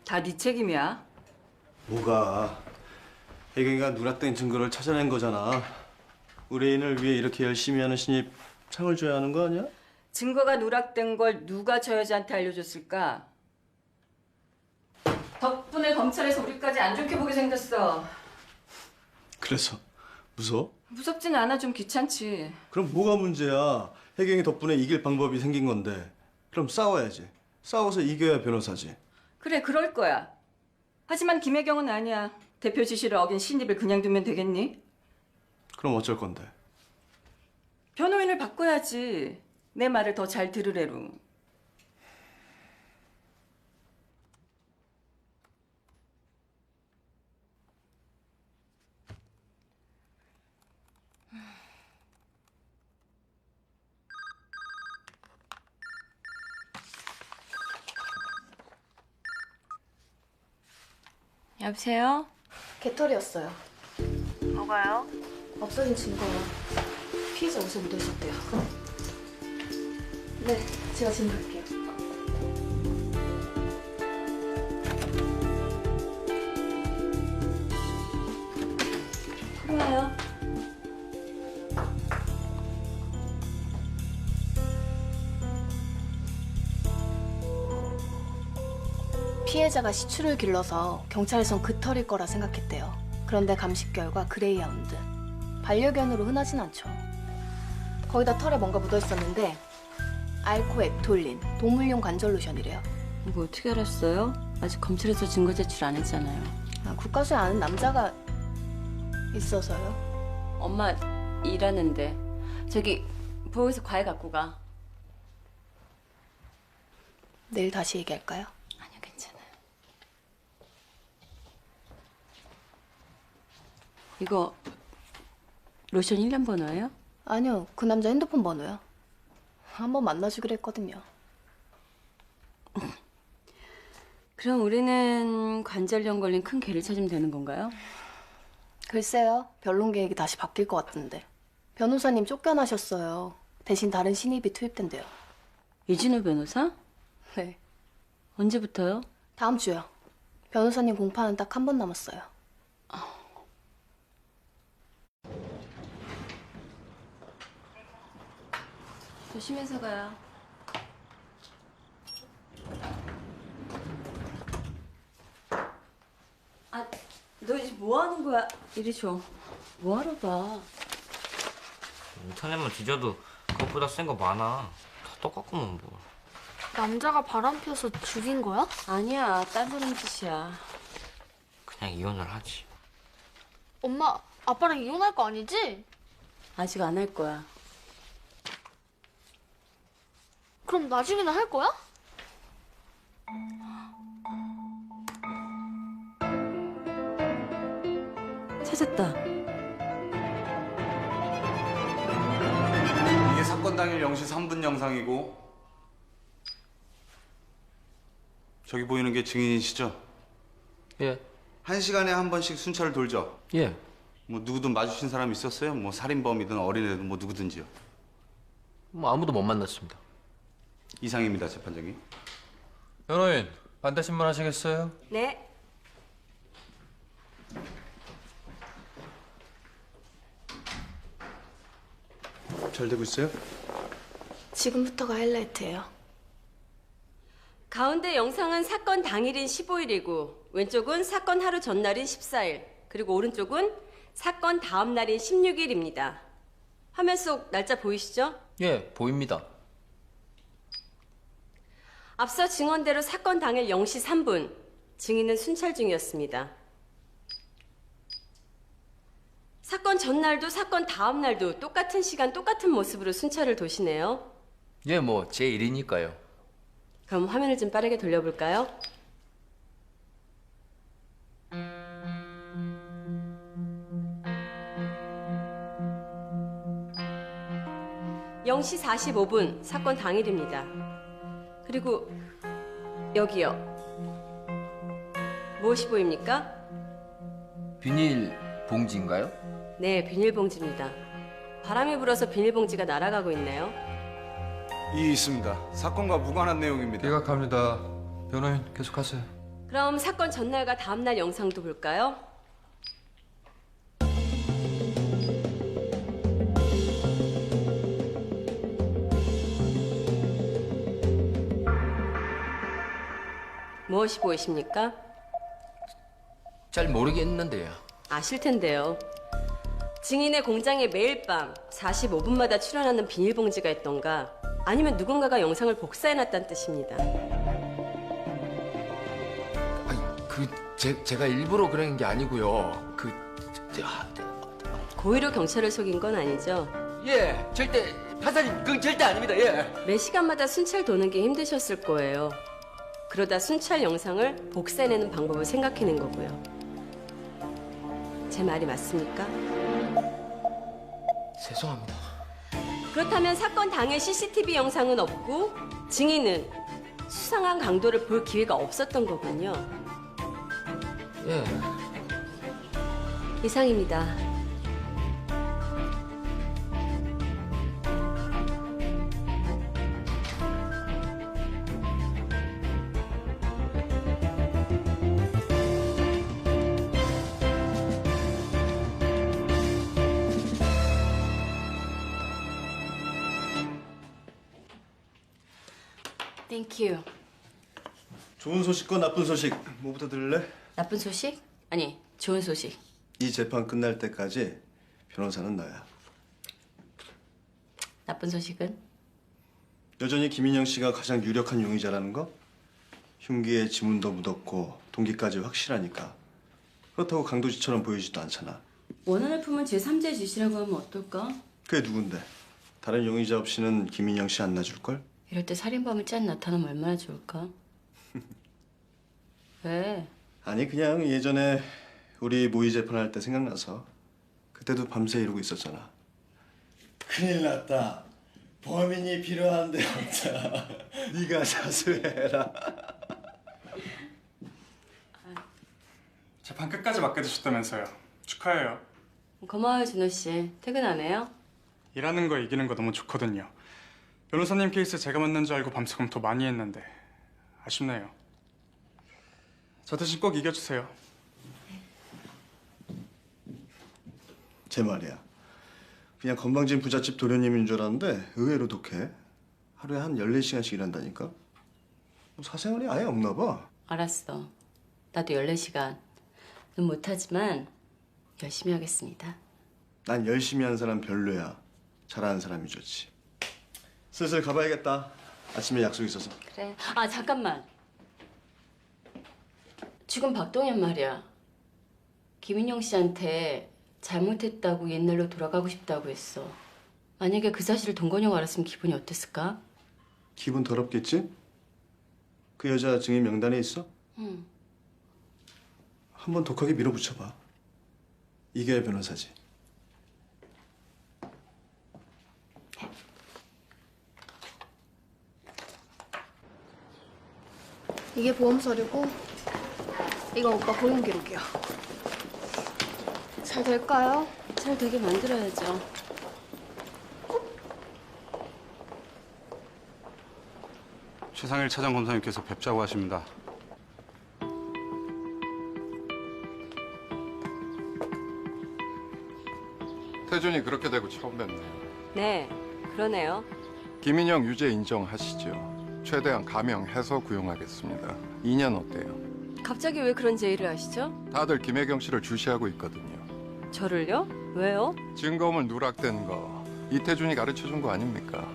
다 네 책임이야. 뭐가? 혜경이가 누락된 증거를 찾아낸 거잖아. 의뢰인을 위해 이렇게 열심히 하는 신입 상을 줘야 하는 거 아니야? 증거가 누락된 걸 누가 저 여자한테 알려줬을까? 덕분에 검찰에서 우리까지 안 좋게 보게 생겼어. 그래서 무서워? 무섭진 않아. 좀 귀찮지. 그럼 뭐가 문제야? 혜경이 덕분에 이길 방법이 생긴 건데. 그럼 싸워야지. 싸워서 이겨야 변호사지. 그래, 그럴 거야. 하지만 김혜경은 아니야. 대표 지시를 어긴 신입을 그냥 두면 되겠니? 그럼 어쩔 건데? 변호인을 바꿔야지. 내 말을 더 잘 들으래로. 여보세요? 개털이었어요. 뭐가요? 없어진 증거요. 피해자 옷에 묻어 있었대요. 네, 제가 지금 갈게요. 그래요. 피해자가 시추를 길러서 경찰에선 그 털일 거라 생각했대요. 그런데 감식 결과 그레이하운드. 반려견으로 흔하진 않죠. 거기다 털에 뭔가 묻어 있었는데 알코액톨린, 동물용 관절 로션이래요. 이거 어떻게 알았어요? 아직 검찰에서 증거 제출 안 했잖아요. 국가수에 아는 남자가 있어서요. 엄마 일하는데. 저기 보호에서 과일 갖고 가. 내일 다시 얘기할까요? 아니요, 괜찮아요. 이거 로션 1년 번호예요? 아니요, 그 남자 핸드폰 번호요. 한번 만나주기로 했거든요. 그럼 우리는 관절염 걸린 큰 개를 찾으면 되는 건가요? 글쎄요, 변론 계획이 다시 바뀔 것 같은데. 변호사님 쫓겨나셨어요. 대신 다른 신입이 투입된대요. 이진우 변호사? 네. 언제부터요? 다음 주요. 변호사님 공판은 딱 한 번 남았어요. 조심해서 가요. 아, 너 지금 뭐 하는 거야? 이리 줘. 뭐 하러 봐? 인터넷만 뒤져도 그것보다 센 거 많아. 다 똑같구만 뭐. 남자가 바람 피워서 죽인 거야? 아니야, 딴 사람 짓이야. 그냥 이혼을 하지. 엄마, 아빠랑 이혼할 거 아니지? 아직 안 할 거야. 그럼 나중에는 할 거야? 찾았다. 이게 사건 당일 0시 3분 영상이고 저기 보이는 게 증인이시죠? 예. 1시간에 한 번씩 순찰을 돌죠? 예. 뭐 누구든 마주친 사람 있었어요? 뭐 살인범이든 어린애든 뭐 누구든지요. 뭐 아무도 못 만났습니다. 이상입니다, 재판장님. 변호인, 반대 신문 하시겠어요? 네. 잘 되고 있어요? 지금부터가 하이라이트예요. 가운데 영상은 사건 당일인 15일이고 왼쪽은 사건 하루 전날인 14일 그리고 오른쪽은 사건 다음 날인 16일입니다. 화면 속 날짜 보이시죠? 예, 보입니다. 앞서 증언대로 사건 당일 0시 3분 증인은 순찰 중이었습니다. 사건 전날도 사건 다음 날도 똑같은 시간 똑같은 모습으로 순찰을 도시네요. 예, 뭐 제 일이니까요. 그럼 화면을 좀 빠르게 돌려볼까요? (0시 45분) 사건 당일입니다. 그리고 여기요. 무엇이 보입니까? 비닐 봉지인가요? 네, 비닐봉지입니다. 바람이 불어서 비닐봉지가 날아가고 있네요. 이 있습니다. 사건과 무관한 내용입니다. 기각합니다. 변호인 계속하세요. 그럼 사건 전날과 다음날 영상도 볼까요? 무엇이 보이십니까? 잘 모르겠는데요. 아실 텐데요. 증인의 공장에 매일 밤 45분마다 출연하는 비닐봉지가 있던가 아니면 누군가가 영상을 복사해놨다는 뜻입니다. 제가 일부러 그런 게 아니고요. 고의로 경찰을 속인 건 아니죠? 예, 절대 판사님 그건 절대 아닙니다. 예. 매 시간마다 순찰 도는 게 힘드셨을 거예요. 그러다 순찰 영상을 복사해내는 방법을 생각해낸 거고요. 제 말이 맞습니까? 죄송합니다. 그렇다면 사건 당일 CCTV 영상은 없고 증인은 수상한 강도를 볼 기회가 없었던 거군요. 예. 이상입니다. 땡큐. 좋은 소식과 나쁜 소식 뭐부터 들을래? 나쁜 소식? 아니, 좋은 소식. 이 재판 끝날 때까지 변호사는 너야. 나쁜 소식은? 여전히 김인영 씨가 가장 유력한 용의자라는 거? 흉기에 지문도 묻었고 동기까지 확실하니까. 그렇다고 강도지처럼 보이지도 않잖아. 원한을 품은 제3자의 짓이라고 하면 어떨까? 그게 누군데? 다른 용의자 없이는 김인영 씨 안 놔줄걸? 이럴 때 살인범을 짠 나타나면 얼마나 좋을까? 왜? 아니 그냥 예전에 우리 모의 재판할 때 생각나서. 그때도 밤새 이러고 있었잖아. 큰일 났다. 범인이 필요한데 혼자. 네가 자수해라. 재판 끝까지 맡겨주셨다면서요. 축하해요. 고마워요, 준호 씨. 퇴근 안 해요? 일하는 거 이기는 거 너무 좋거든요. 변호사님 케이스 제가 맡는 줄 알고 밤새 검토 많이 했는데 아쉽네요. 저 대신 꼭 이겨주세요. 제 말이야. 그냥 건방진 부잣집 도련님인 줄 알았는데 의외로 독해. 하루에 한 14시간씩 일한다니까. 사생활이 아예 없나 봐. 알았어. 나도 14시간은 못하지만 열심히 하겠습니다. 난 열심히 한 사람 별로야. 잘하는 사람이 좋지. 슬슬 가봐야겠다. 아침에 약속 있어서. 그래. 아, 잠깐만. 지금 박동현 말이야. 김인영 씨한테 잘못했다고 옛날로 돌아가고 싶다고 했어. 만약에 그 사실을 동건이가 알았으면 기분이 어땠을까? 기분 더럽겠지? 그 여자 증인 명단에 있어? 응. 한번 독하게 밀어붙여봐. 이겨야 변호사지. 이게 보험 서류고 이건 오빠 고용 기록이야. 잘 될까요? 잘 되게 만들어야죠. 최상일 차장 검사님께서 뵙자고 하십니다. 태준이 그렇게 되고 처음 뵙네요. 네, 그러네요. 김인영 유죄 인정하시죠? 최대한 감형해서 구형하겠습니다. 2년 어때요? 갑자기 왜 그런 제의를 하시죠? 다들 김혜경 씨를 주시하고 있거든요. 저를요? 왜요? 증거물 누락된 거 이태준이 가르쳐준 거 아닙니까?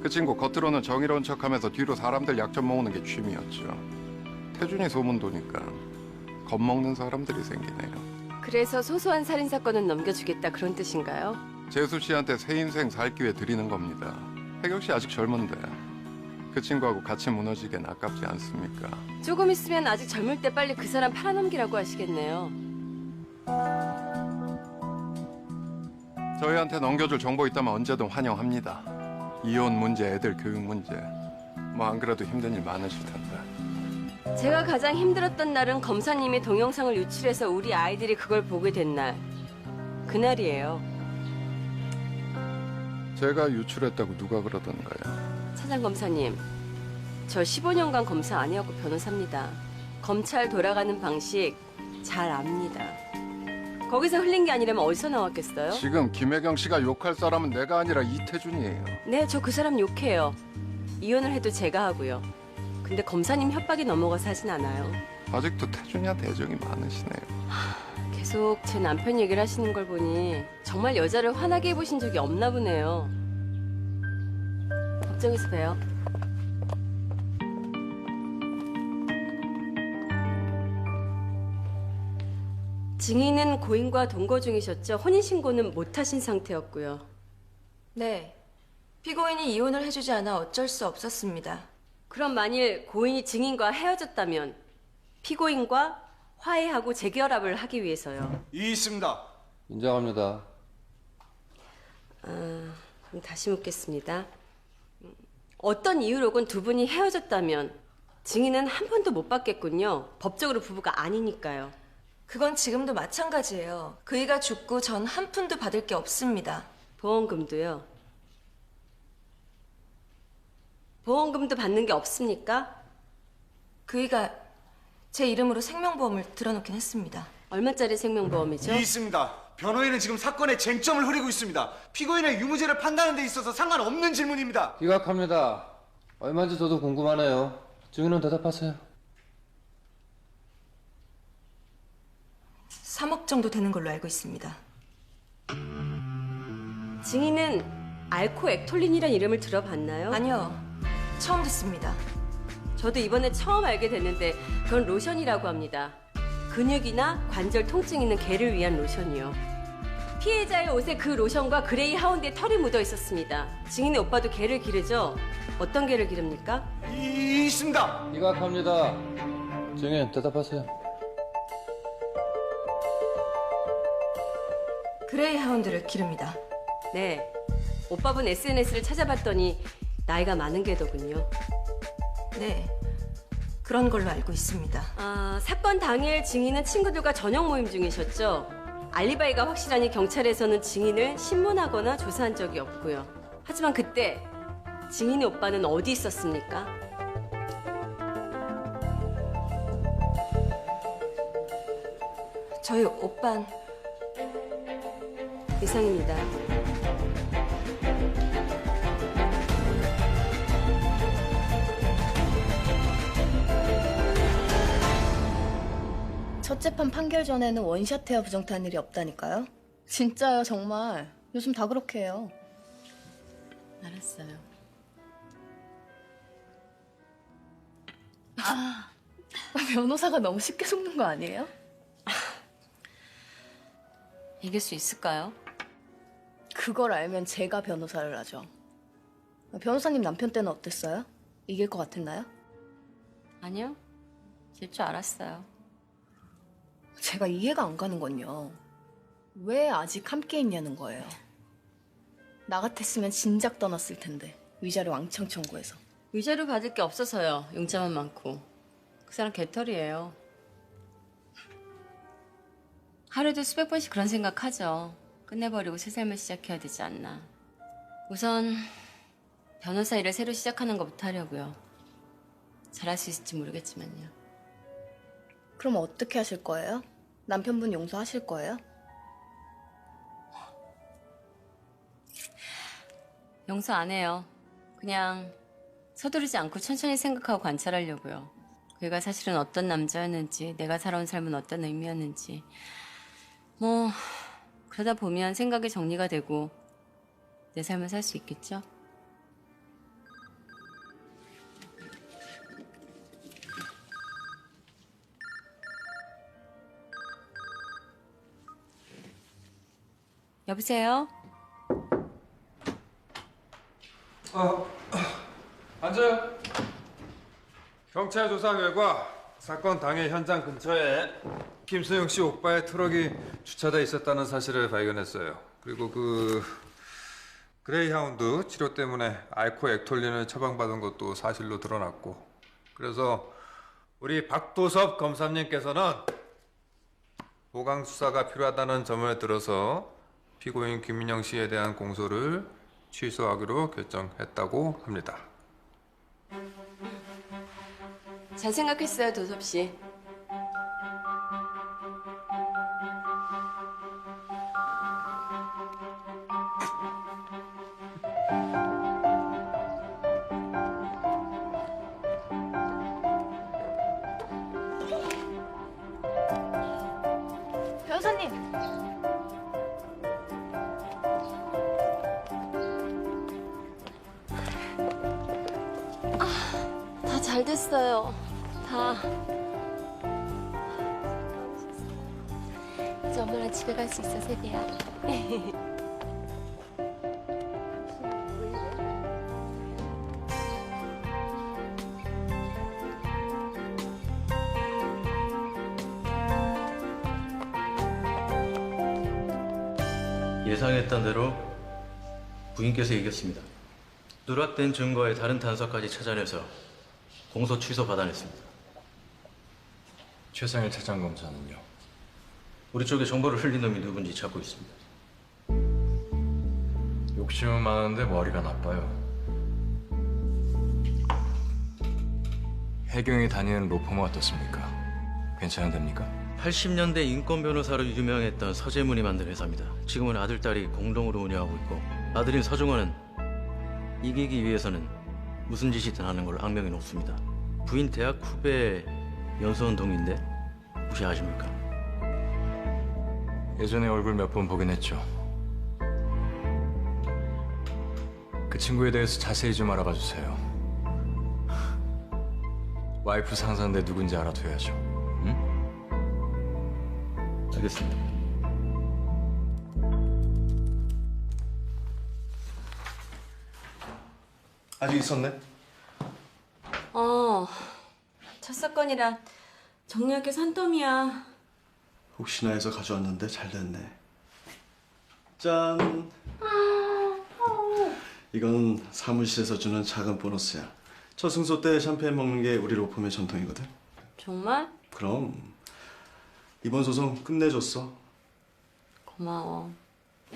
그 친구 겉으로는 정의로운 척하면서 뒤로 사람들 약점 모으는 게 취미였죠. 태준이 소문 도니까 겁먹는 사람들이 생기네요. 그래서 소소한 살인 사건은 넘겨주겠다 그런 뜻인가요? 재수 씨한테 새 인생 살 기회 드리는 겁니다. 혜경 씨 아직 젊은데 그 친구하고 같이 무너지기엔 아깝지 않습니까? 조금 있으면 아직 젊을 때 빨리 그 사람 팔아넘기라고 하시겠네요. 저희한테 넘겨줄 정보 있다면 언제든 환영합니다. 이혼 문제, 애들 교육 문제. 뭐 안 그래도 힘든 일 많으실 텐데. 제가 가장 힘들었던 날은 검사님이 동영상을 유출해서 우리 아이들이 그걸 보게 된 날. 그날이에요. 제가 유출했다고 누가 그러던가요? 차장 검사님, 저 15년간 검사 아니었고 변호사입니다. 검찰 돌아가는 방식 잘 압니다. 거기서 흘린 게 아니라면 어디서 나왔겠어요? 지금 김혜경 씨가 욕할 사람은 내가 아니라 이태준이에요. 네, 저 그 사람 욕해요. 이혼을 해도 제가 하고요. 근데 검사님 협박이 넘어가서 하진 않아요. 아직도 태준이한테 애정이 많으시네요. 계속 제 남편 얘기를 하시는 걸 보니 정말 여자를 화나게 해보신 적이 없나 보네요. 법정에서 봬요. 증인은 고인과 동거 중이셨죠? 혼인신고는 못하신 상태였고요. 네. 피고인이 이혼을 해주지 않아 어쩔 수 없었습니다. 그럼 만일 고인이 증인과 헤어졌다면 피고인과 화해하고 재결합을 하기 위해서요. 이 있습니다. 인정합니다. 그럼 다시 묻겠습니다. 어떤 이유로건 두 분이 헤어졌다면 증인은 한 푼도 못 받겠군요. 법적으로 부부가 아니니까요. 그건 지금도 마찬가지예요. 그이가 죽고 전 한 푼도 받을 게 없습니다. 보험금도요. 보험금도 받는 게 없습니까? 그이가 제 이름으로 생명보험을 들어놓긴 했습니다. 얼마짜리 생명보험이죠? 이 있습니다. 변호인은 지금 사건의 쟁점을 흐리고 있습니다. 피고인의 유무죄를 판단하는 데 있어서 상관없는 질문입니다. 기각합니다. 얼마인지 저도 궁금하네요. 증인은 대답하세요. 3억 정도 되는 걸로 알고 있습니다. 증인은 알코액톨린이란 이름을 들어봤나요? 아니요. 처음 듣습니다. 저도 이번에 처음 알게 됐는데 그건 로션이라고 합니다. 근육이나 관절 통증 있는 개를 위한 로션이요. 피해자의 옷에 그 로션과 그레이 하운드에 털이 묻어 있었습니다. 증인의 오빠도 개를 기르죠? 어떤 개를 기릅니까? 이 있습니다. 기각합니다. 증인 대답하세요. 그레이 하운드를 기릅니다. 네. 오빠분 SNS를 찾아봤더니 나이가 많은 개더군요. 네. 그런 걸로 알고 있습니다. 사건 당일 증인은 친구들과 저녁 모임 중이셨죠? 알리바이가 확실하니 경찰에서는 증인을 신문하거나 조사한 적이 없고요. 하지만 그때 증인의 오빠는 어디 있었습니까? 저희 오빤 이상입니다. 첫 재판 판결 전에는 원샷해야 부정타는 일이 없다니까요. 진짜요, 정말. 요즘 다 그렇게 해요. 알았어요. 변호사가 너무 쉽게 속는 거 아니에요? 이길 수 있을까요? 그걸 알면 제가 변호사를 하죠. 변호사님 남편 때는 어땠어요? 이길 것 같았나요? 아니요. 질 줄 알았어요. 제가 이해가 안 가는 건요. 왜 아직 함께 있냐는 거예요. 나 같았으면 진작 떠났을 텐데. 위자료 왕창 청구해서. 위자료 받을 게 없어서요. 용자만 많고. 그 사람 개털이에요. 하루에도 수백 번씩 그런 생각하죠. 끝내버리고 새 삶을 시작해야 되지 않나. 우선 변호사 일을 새로 시작하는 것부터 하려고요. 잘할 수 있을지 모르겠지만요. 그럼 어떻게 하실 거예요? 남편분 용서하실 거예요? 용서 안 해요. 그냥 서두르지 않고 천천히 생각하고 관찰하려고요. 그가 사실은 어떤 남자였는지, 내가 살아온 삶은 어떤 의미였는지 뭐 그러다 보면 생각이 정리가 되고 내 삶을 살 수 있겠죠? 여보세요? 앉아요. 경찰 조사 결과 사건 당일 현장 근처에 김수영 씨 오빠의 트럭이 주차돼 있었다는 사실을 발견했어요. 그리고 그 그레이하운드 치료 때문에 알코액톨린을 처방받은 것도 사실로 드러났고, 그래서 우리 박도섭 검사님께서는 보강 수사가 필요하다는 점을 들어서 피고인 김민영 씨에 대한 공소를 취소하기로 결정했다고 합니다. 잘 생각했어요, 도섭 씨. 변호사님. 다 잘 됐어요. 다. 이제 엄마랑 집에 갈 수 있어, 세비야. 예상했던 대로 부인께서 이겼습니다. 누락된 증거에 다른 단서까지 찾아내서 공소 취소 받아냈습니다. 최상일 차장검사는요? 우리 쪽에 정보를 흘린 놈이 누군지 찾고 있습니다. 욕심은 많은데 머리가 나빠요. 해경이 다니는 로펌은 어떻습니까? 괜찮은답니까? 80년대 인권 변호사로 유명했던 서재문이 만든 회사입니다. 지금은 아들, 딸이 공동으로 운영하고 있고, 아들인 서중환은 이기기 위해서는 무슨 짓이든 하는 걸로 악명이 높습니다. 부인 대학 후배 연수원 동인데 무시하십니까? 예전에 얼굴 몇 번 보긴 했죠. 그 친구에 대해서 자세히 좀 알아봐 주세요. 와이프 상사인데 누군지 알아둬야죠. 응? 알겠습니다. 아직 있었네? 첫 사건이라 정리할 게 산더미야. 혹시나 해서 가져왔는데 잘 됐네. 짠. 이건 사무실에서 주는 작은 보너스야. 첫 승소 때 샴페인 먹는 게 우리 로펌의 전통이거든. 정말? 그럼 이번 소송 끝내줬어. 고마워.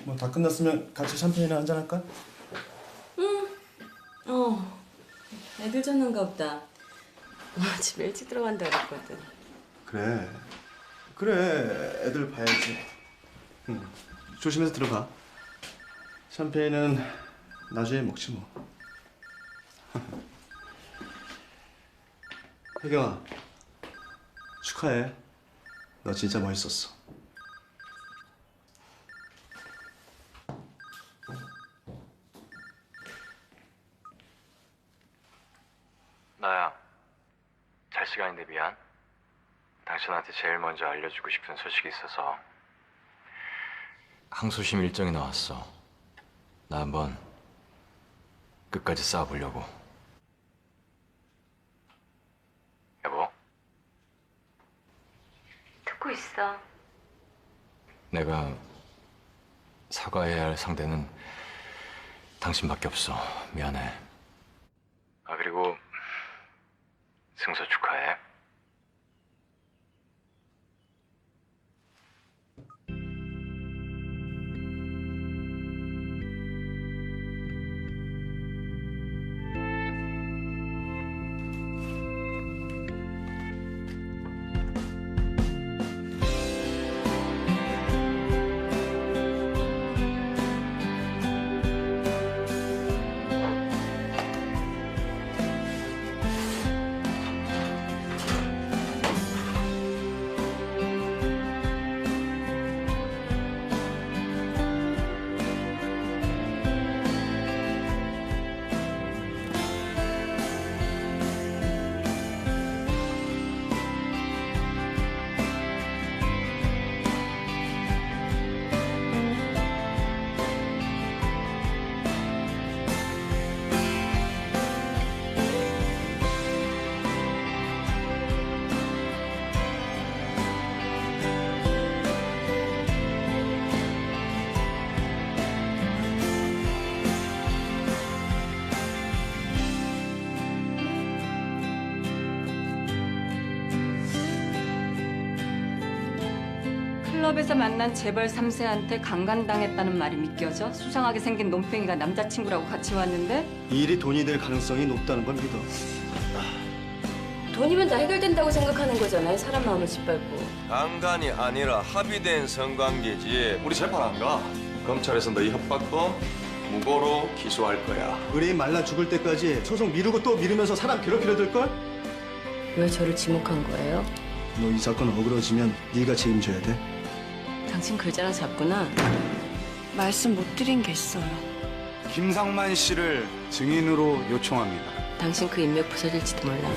뭐 다 끝났으면 같이 샴페인이나 한잔 할까? 애들 잤는가 보다. 집에 일찍 들어간다 그랬거든. 그래 애들 봐야지. 조심해서 들어가. 샴페인은 나중에 먹지 뭐. 혜경아 축하해. 너 진짜 멋있었어. 나야. 잘 시간인데 미안. 당신한테 제일 먼저 알려주고 싶은 소식이 있어서. 항소심 일정이 나왔어. 나 한번 끝까지 싸워보려고. 여보? 듣고 있어. 내가 사과해야 할 상대는 당신밖에 없어. 미안해. 아, 그리고 승소 축하해. 클럽에서 만난 재벌 3세한테 강간당했다는 말이 믿겨져? 수상하게 생긴 논팽이가 남자친구라고 같이 왔는데? 이 일이 돈이 될 가능성이 높다는 걸 믿어. 돈이면 다 해결된다고 생각하는 거잖아요. 사람 마음을 짓밟고. 강간이 아니라 합의된 성관계지. 우리 재판 안 가. 검찰에서 너희 협박범 무고로 기소할 거야. 의뢰인 말라 죽을 때까지 소송 미루고 또 미루면서 사람 괴롭히려 들걸? 왜 저를 지목한 거예요? 너 이 사건 어그러지면 네가 책임져야 돼. 당신 글자나 잡구나. 말씀 못 드린 게 있어요. 김상만 씨를 증인으로 요청합니다. 당신 그 인맥 부서질지도 몰라.